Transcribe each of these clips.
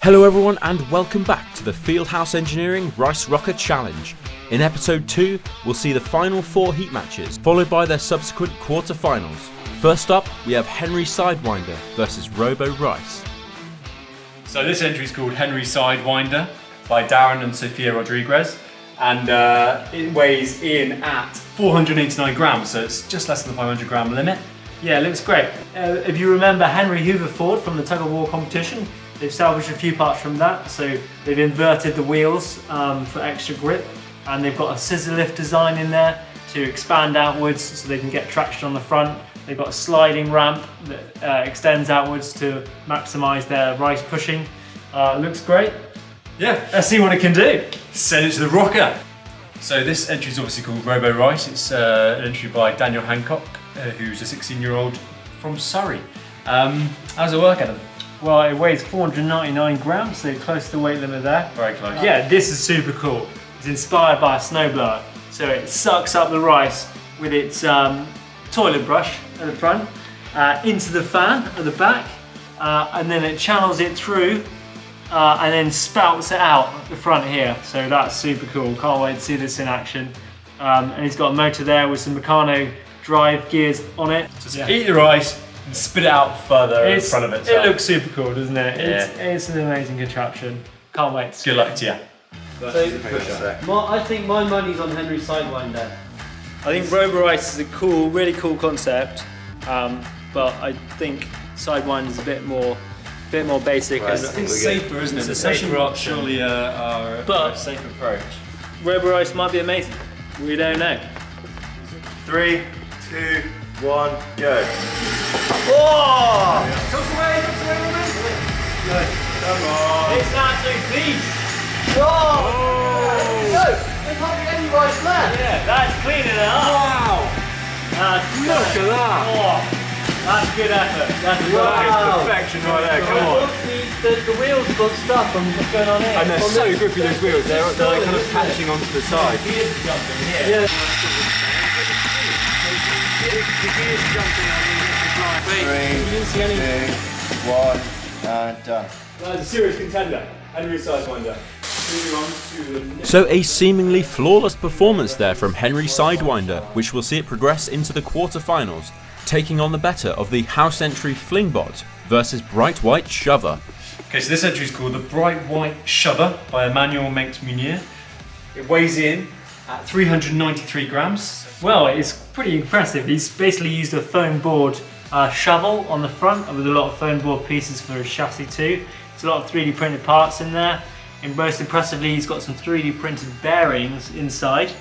Hello everyone and welcome back to the Fieldhouse Engineering Rice Rocker Challenge. In episode 2, we'll see the final 4 heat matches, followed by their subsequent quarter-finals. First up, we have Henry Sidewinder versus Robo Rice. So this entry is called Henry Sidewinder by Darren and Sophia Rodriguez, and it weighs in at 489 grams, so it's just less than the 500 gram limit. Yeah, it looks great. If you remember Henry Hooverford from the tug of war competition, they've salvaged a few parts from that, so they've inverted the wheels for extra grip, and they've got a scissor lift design in there to expand outwards so they can get traction on the front. They've got a sliding ramp that extends outwards to maximise their rice pushing. Looks great. Yeah, let's see what it can do. Send it to the rocker. So this entry is obviously called Robo Rice. It's an entry by Daniel Hancock, who's a 16-year-old from Surrey. How's it work, Adam? Well, it weighs 499 grams, so close to the weight limit there. Very close. Yeah, this is super cool. It's inspired by a snowblower. So it sucks up the rice with its toilet brush at the front, into the fan at the back, and then it channels it through and then spouts it out at the front here. So that's super cool. Can't wait to see this in action. And it's got a motor there with some Meccano drive gears on it. Just eat the rice and spit it out further in front of itself. It looks super cool, doesn't it? Yeah. It's an amazing contraption. Can't wait to see Good luck to you. I think my money's on Henry Sidewinder. I think Robo Rice is a cool, really cool concept, but I think Sidewinder is a bit more basic. Right. It's safer, isn't it? It's a Especially safer option. surely a safe approach. Robo Rice might be amazing. We don't know. 3, 2, 1, go. Oh! Comes away, woman. Come on! It's an absolute beast! No! There's hardly any rice left! Yeah, that's cleaning it up! Wow! Look at that! Oh, that's good effort. That's Perfection right there, come on. The wheels have got stuff on what's going on here. And they're so grippy, those wheels. They're like kind of catching onto the side. Yeah. 3, 2, 1, and done. That's a serious contender. Henry Sidewinder. So a seemingly flawless performance there from Henry Sidewinder, which will see it progress into the quarter-finals, taking on the better of the house entry Flingbot versus Bright White Shover. Okay, so this entry is called the Bright White Shover by Emmanuel Menks Munier. It weighs in at 393 grams. Well, it's pretty impressive. He's basically used a foam board shovel on the front with a lot of foam board pieces for his chassis too. There's a lot of 3D printed parts in there. And most impressively, he's got some 3D printed bearings inside.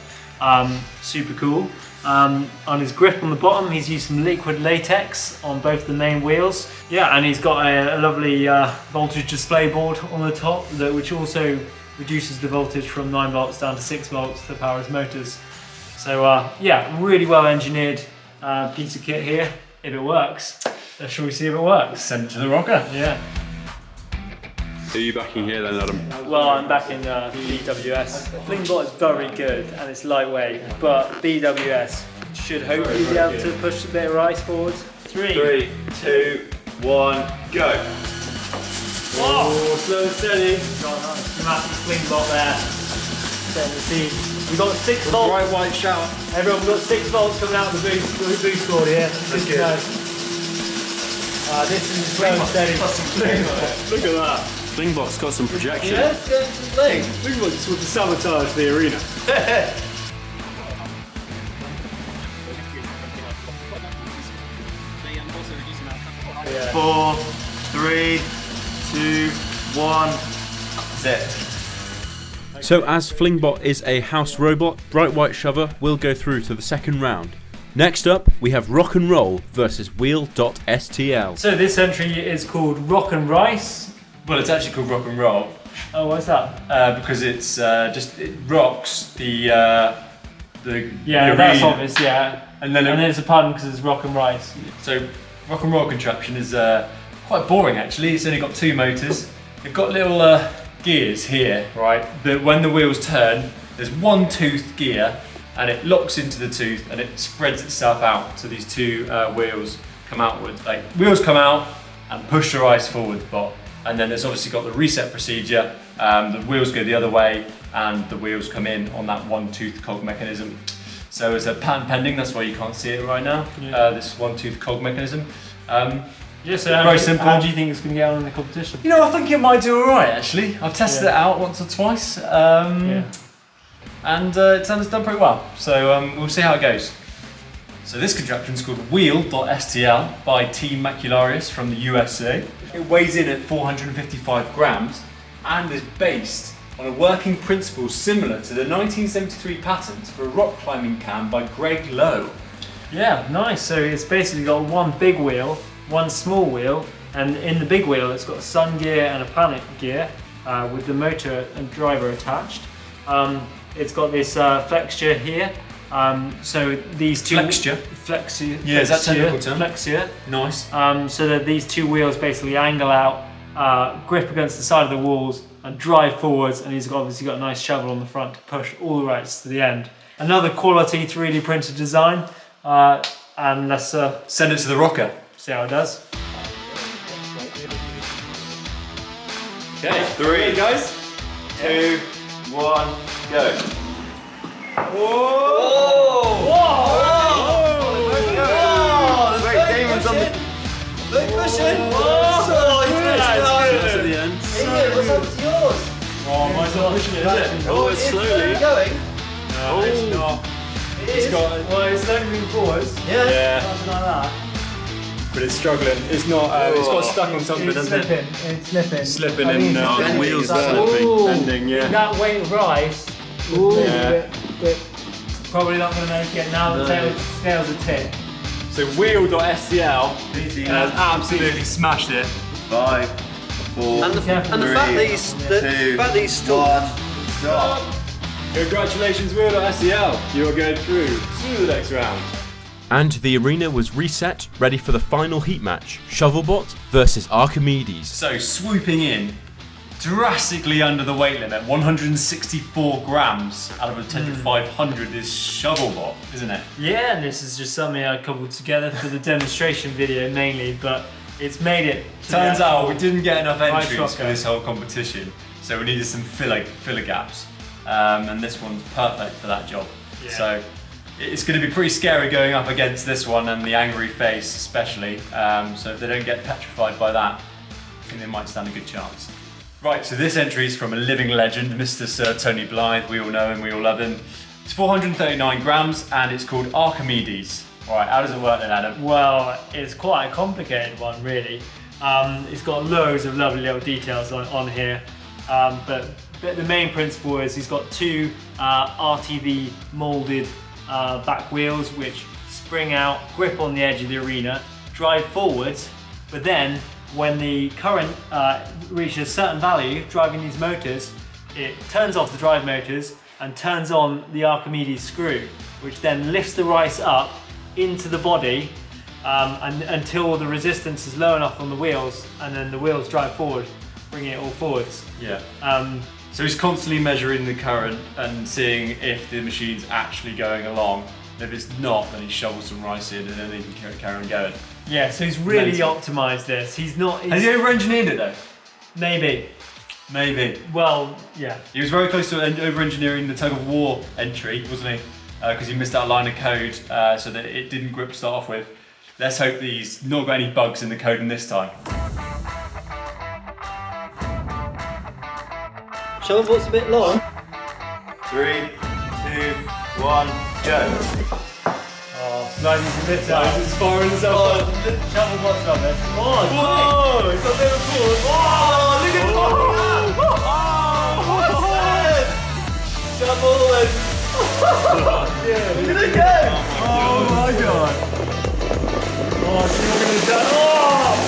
Super cool. On his grip on the bottom, he's used some liquid latex on both the main wheels. Yeah, and he's got a lovely voltage display board on the top, which also reduces the voltage from 9 volts down to 6 volts to power his motors. So yeah, really well engineered piece of kit here. If it works, shall we see if it works? Send it to the rocker. Yeah. Are you backing here then, Adam? Well, I'm back in BWS. Flingbot is very good and it's lightweight, but BWS should hopefully be able to push a bit of rice forward. 3, 2, 1, go. Oh, slow and steady. Got a nice massive Flingbot there. Setting the scene. We've got 6 volts. Bright white shower. Everyone, we've got 6 volts coming out of the boost cord here. That's good. This is slow and steady. Look at that. Flingbot's got some projection. Yeah, it's going to play. Look at this with the sabotage the arena. 4, 3, 2, 1. That's it. So as Flingbot is a house robot, Bright White Shover will go through to the second round. Next up, we have Rock and Roll versus Wheel.STL. So this entry is called Rock and Rice. Well, it's actually called Rock and Roll Oh, what's that? because it's it rocks the Yeah, arena. that's obvious, yeah. And then it's a pun because it's rock and rice. So Rock and Roll contraption is quite boring actually. It's only got 2 motors. They've got little gears here, right? That when the wheels turn, there's one tooth gear and it locks into the tooth and it spreads itself out. So these 2 wheels come outwards. Like wheels come out and push the rice forward, but And then it's obviously got the reset procedure. The wheels go the other way and the wheels come in on that one-tooth cog mechanism. So it's a patent pending, that's why you can't see it right now, this one-tooth cog mechanism. Yeah, so very simple. How do you think it's going to get on in the competition? You know, I think it might do alright actually. I've tested it out once or twice and it's done pretty well. So we'll see how it goes. So this contraption is called Wheel.STL by Team Macularius from the USA. It weighs in at 455 grams and is based on a working principle similar to the 1973 patent for a rock climbing cam by Greg Lowe. Yeah, nice. So it's basically got one big wheel, one small wheel, and in the big wheel it's got a sun gear and a planet gear with the motor and driver attached. It's got this flexure here. So these two flexure. Yeah, is that technical term? Flexure. Nice. So that these two wheels basically angle out, grip against the side of the walls, and drive forwards. And he's obviously got a nice shovel on the front to push all the rights to the end. Another quality 3D printed design. And let's send it to the rocker. See how it does. Okay, 3 guys, 2, 1, go. Whoa! Whoa! Great, Damon's on the... Look, pushing! Oh, he's good. to the end. Ian, what's up to yours? Oh, mine's not pushing it, is it? Oh, it's slowly going. No, it's not. It's It's slowly moving forwards. Yeah. Something like that. But it's struggling. It's not. It's got stuck on something, doesn't it? It's slipping. Slipping in the wheels Ooh. bending. Yeah. That weight of rice. But probably not going to make it now. The scales are tipped. So Wheel.STL has absolutely smashed it. 5, 4, And the fact that he's stopped. Stop. Congratulations, Wheel.STL. You are going through to the next round. And the arena was reset, ready for the final heat match, Shovelbot versus Archimedes. So swooping in, drastically under the weight limit, 164 grams out of a potential 500 is Shovelbot, isn't it? Yeah, and this is just something I cobbled together for the demonstration video mainly, but it's made it. Turns out we didn't get enough Rice entries rocker. for this whole competition, so we needed some filler gaps, and this one's perfect for that job. Yeah. So it's going to be pretty scary going up against this one and the angry face especially, so if they don't get petrified by that, I think they might stand a good chance. Right, so this entry is from a living legend, Mr. Sir Tony Blythe. We all know him, we all love him. It's 439 grams and it's called Archimedes. All right, how does it work then, Adam? Well, it's quite a complicated one, really. It's got loads of lovely little details on here, but the main principle is he's got two RTV molded back wheels which spring out, grip on the edge of the arena, drive forwards, but then when the current reaches a certain value driving these motors, it turns off the drive motors and turns on the Archimedes screw, which then lifts the rice up into the body until the resistance is low enough on the wheels, and then the wheels drive forward, bringing it all forwards. Yeah. So he's constantly measuring the current and seeing if the machine's actually going along. And if it's not, then he shovels some rice in and then he can carry on going. Yeah, so he's really Mental. optimised this. He's not. Has he over-engineered it though? Maybe. Maybe. Well, yeah. He was very close to over-engineering the tug of war entry, wasn't he? Because he missed out a line of code so that it didn't grip to start off with. Let's hope that he's not got any bugs in the code in this time. Shovelbot's a bit long. 3, 2, 1, go. Sliding a bit out. He's firing himself up. Shovelbot's on this. Whoa! It's a bit of force. Oh, look at it! Shovel and... Look at it go! Oh my god! Oh, see what he's done. Oh!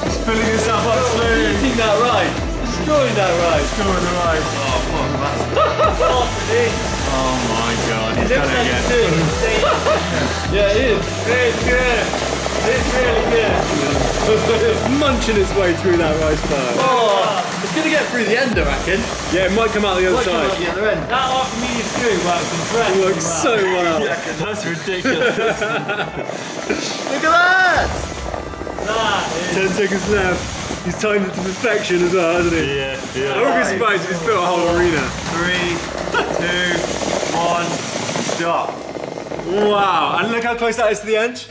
He's filling himself up slowly. Eating that right. Destroying that right. Destroying the right. Oh, fuck. Oh my god, he's done it again. Yeah, it is. It's good. It's really good. It's munching its way through that rice pile. Oh, it's going to get through the end, I reckon. Yeah, it might come out the other Might come side. out the other end. That Archimedes screw works incredibly It looks so well. That's ridiculous. Look at that! That is... 10 seconds left. He's timed it to perfection as well, hasn't he? Yeah. I wouldn't be surprised if he's built a whole arena. 3, 2, 1, stop. Wow, and look how close that is to the edge.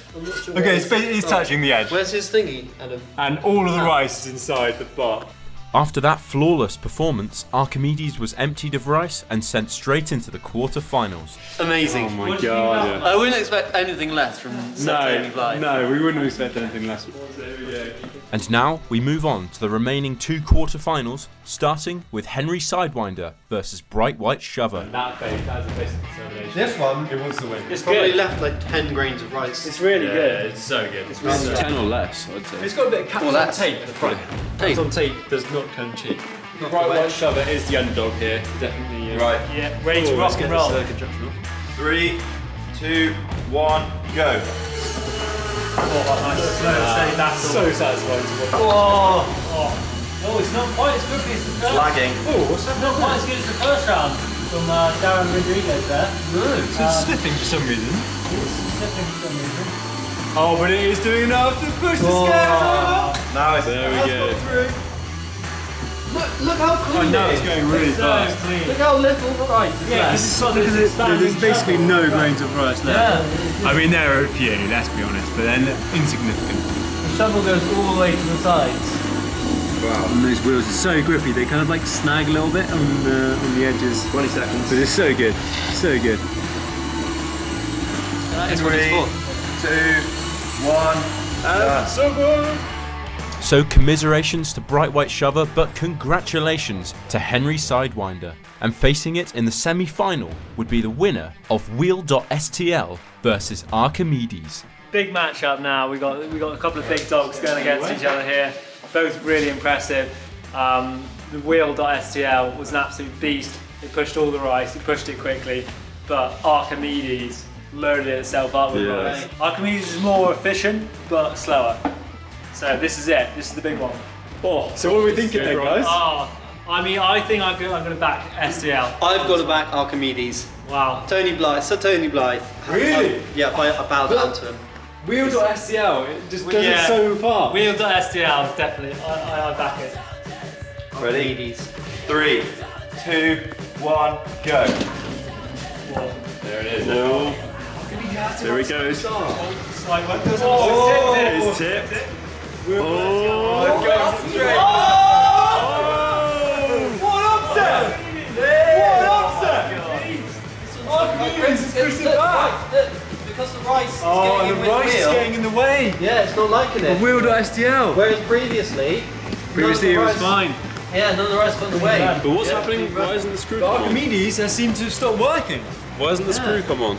Okay, he's touching the edge. Where's his thingy, Adam? And all of the rice is inside the pot. After that flawless performance, Archimedes was emptied of rice and sent straight into the quarter-finals. Amazing. Oh my god. I wouldn't expect anything less from Tony Blythe. No, we wouldn't expect anything less. And now we move on to the remaining 2 quarter-finals, starting with Henry Sidewinder versus Bright White Shover. That base, that's a basic determination. This one, It wants to win. It's probably good. left like 10 grains of rice. It's really good. It's so good. It's really good. 10 or less, I'd say. It's got a bit of caps on that's- tape at the front. Tape. Caps on tape does not come cheap. Not Bright the White wedge. Shover is the underdog here, definitely. Right. Yeah, ready to rock and roll. 3, 2, 1, go. So satisfying to watch. Oh, it's not quite as good as the first. Lagging. It's not quite as good as the first round from Darren Rodriguez there. It's slipping for some reason. It's slipping for some reason. Oh, but it is doing enough to push the scales over. Now it's there we go. Look how clean Now it it's is. going really So fast. clean. Look how little rice is Yeah, left. There's basically no grains of rice left. Yeah, I mean, there are a few, let's be honest, but then insignificant. the shovel goes all the way to the sides. Wow. And those wheels are so grippy, they kind of like snag a little bit on the edges. 20 seconds. But it's so good, so good. It's what it's for. 2, 1, So good. So commiserations to Bright White Shover, but congratulations to Henry Sidewinder. And facing it in the semi-final would be the winner of Wheel.STL versus Archimedes. Big matchup now. We got a couple of big dogs going against each other here. Both really impressive. The Wheel.STL was an absolute beast. It pushed all the rice. It pushed it quickly, but Archimedes loaded itself up with rice. Archimedes is more efficient but slower. So this is it. This is the big one. Oh, so what are we thinking then, guys? I mean, I think I'm going to back STL. I've got to back Archimedes. Wow. Tony Blythe, Sir Tony Blythe. Really? Yeah, I bow down to him. Wheel.STL, it just does Yeah. it so far. Wheel.STL, definitely. I back it. Archimedes. 3, 2, 1, go. There it is now. There he goes. Slight one. It's tipped. Oh, it's going straight. What upset! What upset! Archimedes is pushing back. Because the rice is Oh, getting and in the with rice is wheel. getting in the way. Yeah, it's not liking it. Wheel.STL. Whereas previously Previously it was fine. Yeah, none of the rice got in the way. But what's happening? Why isn't the screw come on? Archimedes has seemed to have stopped working. Why isn't the screw come on?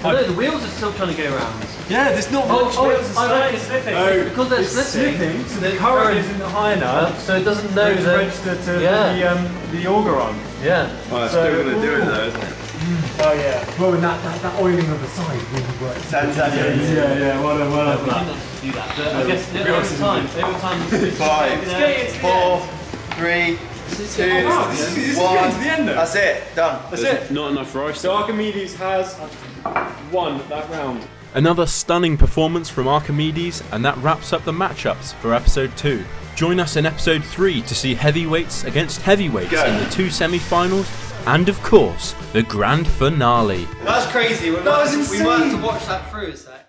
I know, the wheels are still trying to go around. Yeah, there's not much. I reckon Slipping. because they're slipping, so the current isn't high enough so it doesn't know to that. register to Yeah. the auger on. Yeah. Oh, it's So- still going to do it though, isn't it? Oh yeah. Well, and that oiling of the side really works. 10 seconds. Yeah, well done. Do that. But I guess every time. 5, 4, 3, 2, This is getting to the end though. That's it, done. That's it. Not enough rice. So Archimedes has won that round. Another stunning performance from Archimedes, and that wraps up the matchups for episode 2. Join us in episode 3 to see heavyweights against heavyweights in the 2 semi-finals, and of course, the grand finale. That's crazy. We might have to watch that through a sec.